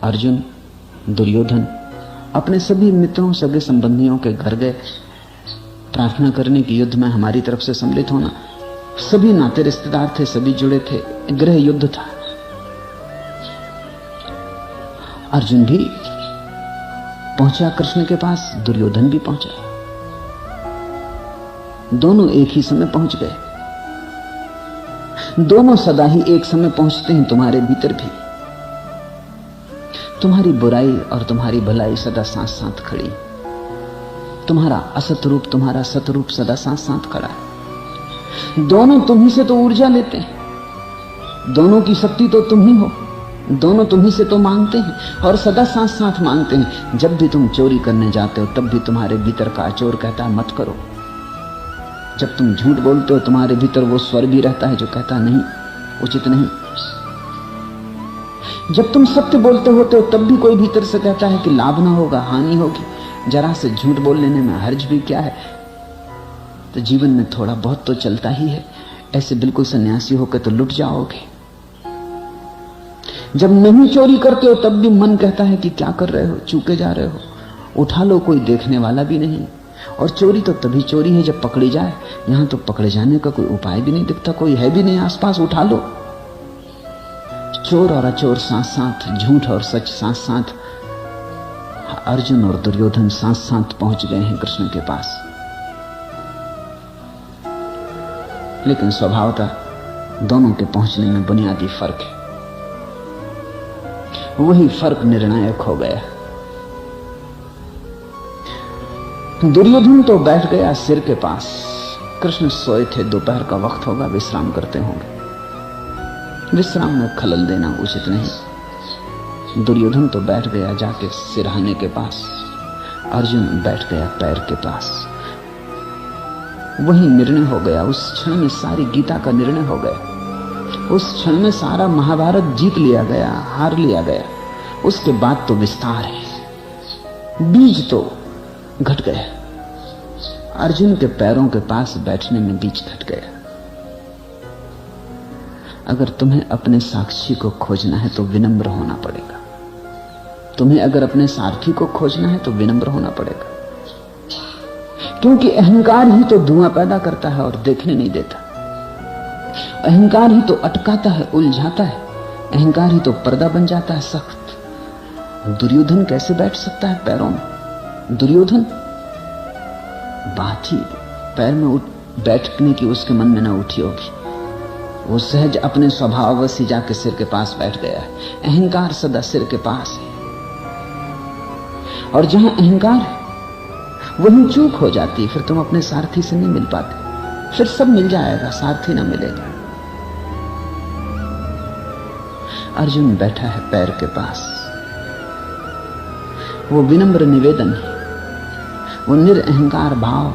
अर्जुन, दुर्योधन अपने सभी मित्रों सगे संबंधियों के घर गए प्रार्थना करने की युद्ध में हमारी तरफ से सम्मिलित होना। सभी नाते रिश्तेदार थे, सभी जुड़े थे, गृह युद्ध था। अर्जुन भी पहुंचा कृष्ण के पास, दुर्योधन भी पहुंचा। दोनों एक ही समय पहुंच गए। दोनों सदा ही एक समय पहुंचते हैं तुम्हारे भीतर भी। तुम्हारी बुराई और तुम्हारी भलाई सदा साथ साथ खड़ी। तुम्हारा असत रूप, तुम्हारा सतरूप सदा साथ साथ खड़ा है। दोनों तुम्ही से तो ऊर्जा लेते हैं, दोनों की शक्ति तो तुम ही हो, दोनों तुम्ही से तो मांगते हैं और सदा साथ साथ मांगते हैं। जब भी तुम चोरी करने जाते हो तब भी तुम्हारे भीतर का चोर कहता है मत करो। जब तुम झूठ बोलते हो तुम्हारे भीतर वो स्वर भी रहता है जो कहता नहीं, उचित नहीं। जब तुम सत्य बोलते होते हो तब भी कोई भीतर से कहता है कि लाभ ना होगा, हानि होगी। जरा से झूठ बोल लेने में हर्ज भी क्या है। तो जीवन में थोड़ा बहुत तो चलता ही है। ऐसे बिल्कुल सन्यासी होकर तो लुट जाओगे। जब नहीं चोरी करते हो तब भी मन कहता है कि क्या कर रहे हो, चूके जा रहे हो, उठा लो, कोई देखने वाला भी नहीं। और चोरी तो तभी चोरी है जब पकड़ी जाए। यहां तो पकड़े जाने का कोई उपाय भी नहीं दिखता, कोई है भी नहीं आसपास, उठा लो। चोर और अचोर साथ साथ, झूठ और सच साथ साथ। अर्जुन और दुर्योधन साथ साथ पहुंच गए हैं कृष्ण के पास। लेकिन स्वभावतः दोनों के पहुंचने में बुनियादी फर्क है। वही फर्क निर्णायक हो गया। दुर्योधन तो बैठ गया सिर के पास। कृष्ण सोए थे, दोपहर का वक्त होगा, विश्राम करते होंगे। विश्राम में खलल देना उचित नहीं। दुर्योधन तो बैठ गया जाके सिरहाने के पास, अर्जुन बैठ गया पैर के पास। वही निर्णय हो गया। उस क्षण में सारी गीता का निर्णय हो गया। उस क्षण में सारा महाभारत जीत लिया गया, हार लिया गया। उसके बाद तो विस्तार है। बीज तो घट गया। अर्जुन के पैरों के पास बैठने में बीज घट गया। अगर तुम्हें अपने साक्षी को खोजना है तो विनम्र होना पड़ेगा। तुम्हें अगर अपने सारथी को खोजना है तो विनम्र होना पड़ेगा। क्योंकि अहंकार ही तो धुआं पैदा करता है और देखने नहीं देता। अहंकार ही तो अटकाता है, उलझाता है। अहंकार ही तो पर्दा बन जाता है सख्त। दुर्योधन कैसे बैठ सकता है पैरों में? दुर्योधन बात ही पैर में बैठने की उसके मन में ना उठी होगी। वो सहज अपने स्वभाववश ही जाके सिर के पास बैठ गया है। अहंकार सदा सिर के पास है, और जहां अहंकार है वहीं चूक हो जाती है। फिर तुम अपने सारथी से नहीं मिल पाते। फिर सब मिल जाएगा, सारथी ना मिलेगा। अर्जुन बैठा है पैर के पास। वो विनम्र निवेदन है, वो निरअहंकार भाव।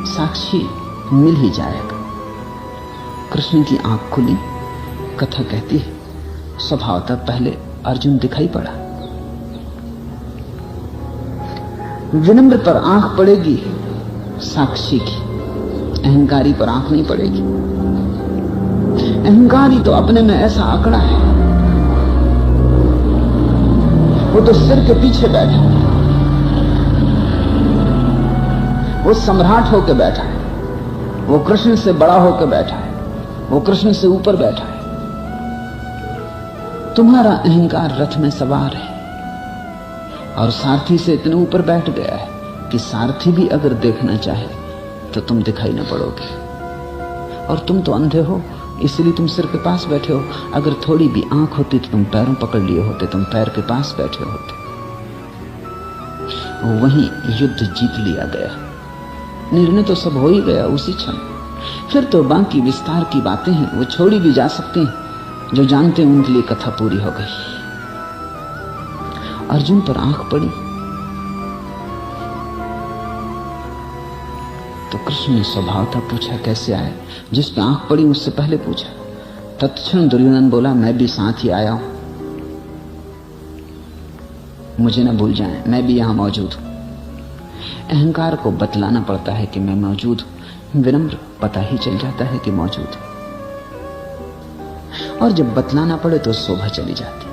साक्षी मिल ही जाएगा। कृष्ण की आंख खुली। कथा कहती है स्वभावतः पहले अर्जुन दिखाई पड़ा। विनम्र पर आंख पड़ेगी साक्षी की, अहंकारी पर आंख नहीं पड़ेगी। अहंकारी तो अपने में ऐसा आंकड़ा है, वो तो सिर के पीछे बैठा है, वो सम्राट होकर बैठा है, वो कृष्ण से बड़ा होकर बैठा है, वो कृष्ण से ऊपर बैठा है। तुम्हारा अहंकार रथ में सवार है और सारथी से इतने ऊपर बैठ गया है कि सारथी भी अगर देखना चाहे तो तुम दिखाई न पड़ोगे। और तुम तो अंधे हो, इसलिए तुम सिर के पास बैठे हो। अगर थोड़ी भी आंख होती तो तुम पैरों पकड़ लिए होते, तुम पैर के पास बैठे होते। वहीं युद्ध जीत लिया गया। निर्णय तो सब हो ही गया उसी क्षण। फिर तो बाकी विस्तार की बातें हैं, वो छोड़ी भी जा सकती हैं। जो जानते हैं उनके लिए कथा पूरी हो गई। अर्जुन पर आंख पड़ी तो कृष्ण ने स्वभावतः पूछा कैसे आए। जिस पे आंख पड़ी उससे पहले पूछा। तत्क्षण दुर्योधन बोला मैं भी साथ ही आया हूं, मुझे ना भूल जाएं, मैं भी यहां मौजूद हूं। अहंकार को बतलाना पड़ता है कि मैं मौजूद हूं। विनम्र पता ही चल जाता है कि मौजूद है। और जब बतलाना पड़े तो शोभा चली जाती।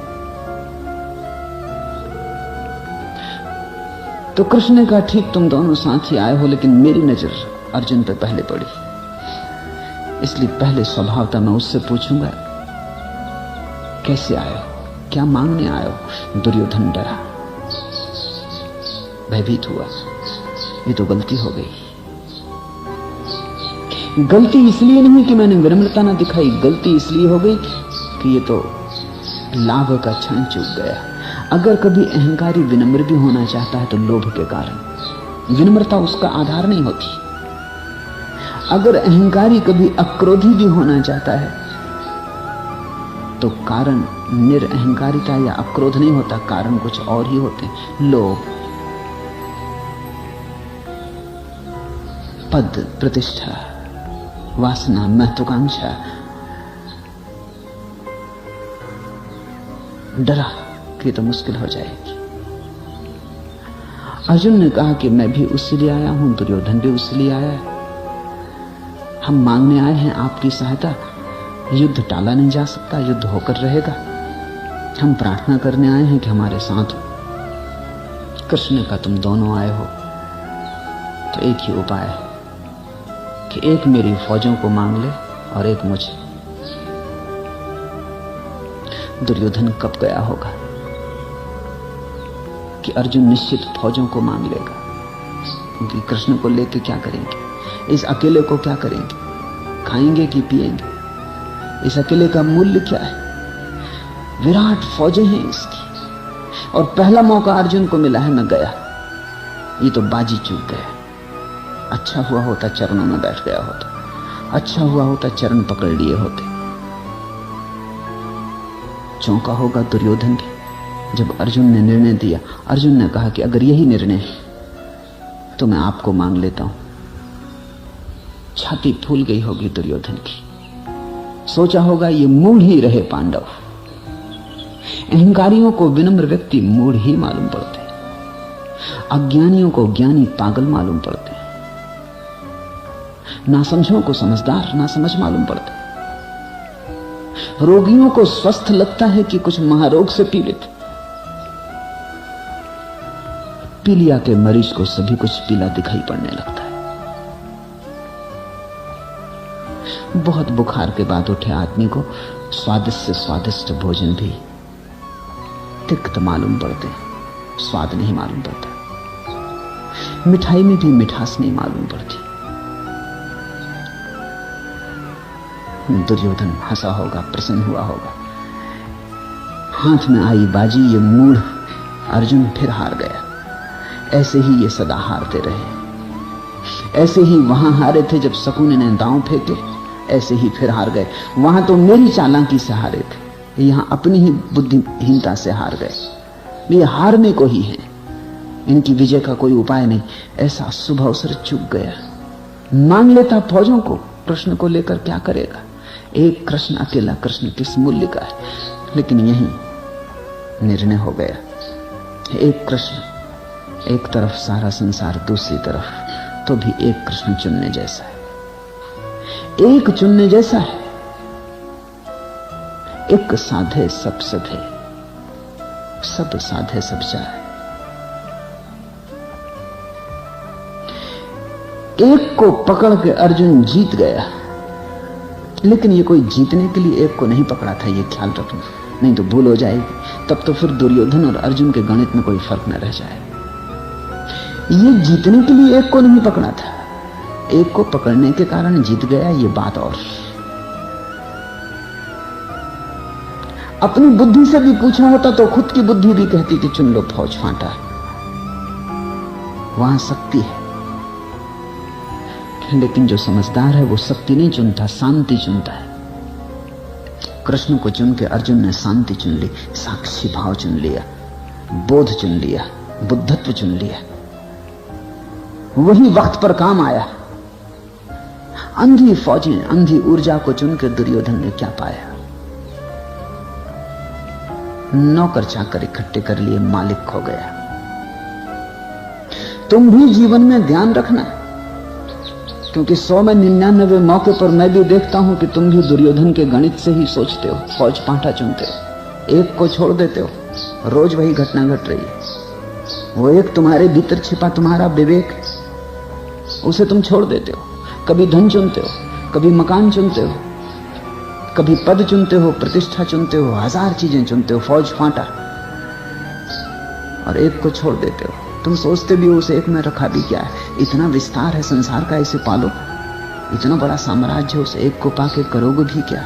तो कृष्ण ने कहा, ठीक तुम दोनों साथ ही आए हो, लेकिन मेरी नजर अर्जुन पे पहले पड़ी, इसलिए पहले स्वभावतः मैं उससे पूछूंगा कैसे आए हो, क्या मांगने आए हो। दुर्योधन डरा, भयभीत हुआ, ये तो गलती हो गई। गलती इसलिए नहीं कि मैंने विनम्रता ना दिखाई, गलती इसलिए हो गई कि ये तो लाभ का क्षण चूक गया। अगर कभी अहंकारी विनम्र भी होना चाहता है तो लोभ के कारण, विनम्रता उसका आधार नहीं होती। अगर अहंकारी कभी अक्रोधी भी होना चाहता है तो कारण निरअहंकारिता या अक्रोध नहीं होता, कारण कुछ और ही होते हैं। लोभ, पद, प्रतिष्ठा, वासना, महत्वाकांक्षा। डरा कि तो मुश्किल हो जाएगी। अर्जुन ने कहा कि मैं भी उससे लिए आया हूं, दुर्योधन भी उससे लिए आया है। हम मांगने आए हैं आपकी सहायता। युद्ध टाला नहीं जा सकता, युद्ध होकर रहेगा। हम प्रार्थना करने आए हैं कि हमारे साथ हो। कृष्ण ने कहा, तुम दोनों आए हो तो एक ही उपाय है कि एक मेरी फौजों को मांग ले और एक मुझे। दुर्योधन कब गया होगा कि अर्जुन निश्चित फौजों को मांग लेगा, क्योंकि कृष्ण को लेकर क्या करेंगे, इस अकेले को क्या करेंगे, खाएंगे कि पिएंगे, इस अकेले का मूल्य क्या है। विराट फौजें हैं इसकी, और पहला मौका अर्जुन को मिला है, मैं गया, ये तो बाजी चूक गया। अच्छा हुआ होता चरणों में बैठ गया होता, अच्छा हुआ होता चरण पकड़ लिए होते। चौंका होगा दुर्योधन भी जब अर्जुन ने निर्णय दिया। अर्जुन ने कहा कि अगर यही निर्णय है तो मैं आपको मांग लेता हूं। छाती फूल गई होगी दुर्योधन की, सोचा होगा ये मूढ़ ही रहे पांडव। अहंकारियों को विनम्र व्यक्ति मूढ़ ही मालूम पड़ते, अज्ञानियों को ज्ञानी पागल मालूम पड़ते, नासमझों को समझदार नासमझ मालूम पड़ते, रोगियों को स्वस्थ लगता है कि कुछ महारोग से पीड़ित, पीलिया के मरीज को सभी कुछ पीला दिखाई पड़ने लगता है। बहुत बुखार के बाद उठे आदमी को स्वादिष्ट से स्वादिष्ट भोजन भी तिक्त मालूम पड़ते, स्वाद नहीं मालूम पड़ता। मिठाई में भी मिठास नहीं मालूम पड़ती। दुर्योधन हंसा होगा, प्रसन्न हुआ होगा। हाथ में आई बाजी, ये मूढ़ अर्जुन फिर हार गया। ऐसे ही ये सदा हारते रहे, ऐसे ही वहां हारे थे जब शकुनी ने दांव फेंके, ऐसे ही फिर हार गए। वहां तो मेरी चालाकी से हारे थे, यहां अपनी ही बुद्धिहीनता से हार गए। ये हारने को ही है, इनकी विजय का कोई उपाय नहीं। ऐसा शुभ अवसर चूक गया। मांग लेता फौजों को, कृष्ण को लेकर क्या करेगा। एक कृष्ण अकेला, कृष्ण किस मूल्य का है। लेकिन यही निर्णय हो गया, एक कृष्ण, एक तरफ सारा संसार, दूसरी तरफ तो भी एक कृष्ण चुनने जैसा है, एक चुनने जैसा है। एक साधे सब सधे, सब साधे सब जाए। एक को पकड़ के अर्जुन जीत गया, लेकिन ये कोई जीतने के लिए एक को नहीं पकड़ा था, ये ख्याल रखना, नहीं तो भूल हो जाएगी। तब तो फिर दुर्योधन और अर्जुन के गणित में कोई फर्क न रह जाए। ये जीतने के लिए एक को नहीं पकड़ा था, एक को पकड़ने के कारण जीत गया, ये बात और। अपनी बुद्धि से भी पूछा होता तो खुद की बुद्धि भी कहती कि चुन लो फौज फांटा, वहां शक्ति है। लेकिन जो समझदार है वो शक्ति नहीं चुनता, शांति चुनता है। कृष्ण को चुन के अर्जुन ने शांति चुन ली, साक्षी भाव चुन लिया, बोध चुन लिया, बुद्धत्व चुन लिया। वही वक्त पर काम आया। अंधी फौजें, अंधी ऊर्जा को चुन के दुर्योधन ने क्या पाया। नौकर चाकर इकट्ठे कर लिए, मालिक खो गया। तुम भी जीवन में ध्यान रखना, क्योंकि 100 में 99 मौके पर मैं भी देखता हूं कि तुम भी दुर्योधन के गणित से ही सोचते हो, फौज पांठा चुनते हो, एक को छोड़ देते हो। रोज वही घटना घट रही है। वो एक तुम्हारे भीतर छिपा तुम्हारा विवेक, उसे तुम छोड़ देते हो। कभी धन चुनते हो, कभी मकान चुनते हो, कभी पद चुनते हो, प्रतिष्ठा चुनते हो, 1000 चीजें चुनते हो, फौज फांटा, और एक को छोड़ देते हो। तुम सोचते भी हो उसे एक में रखा भी क्या है, इतना विस्तार है संसार का, इसे पालो, इतना बड़ा साम्राज्य, उसे एक को पाके करोगे भी क्या।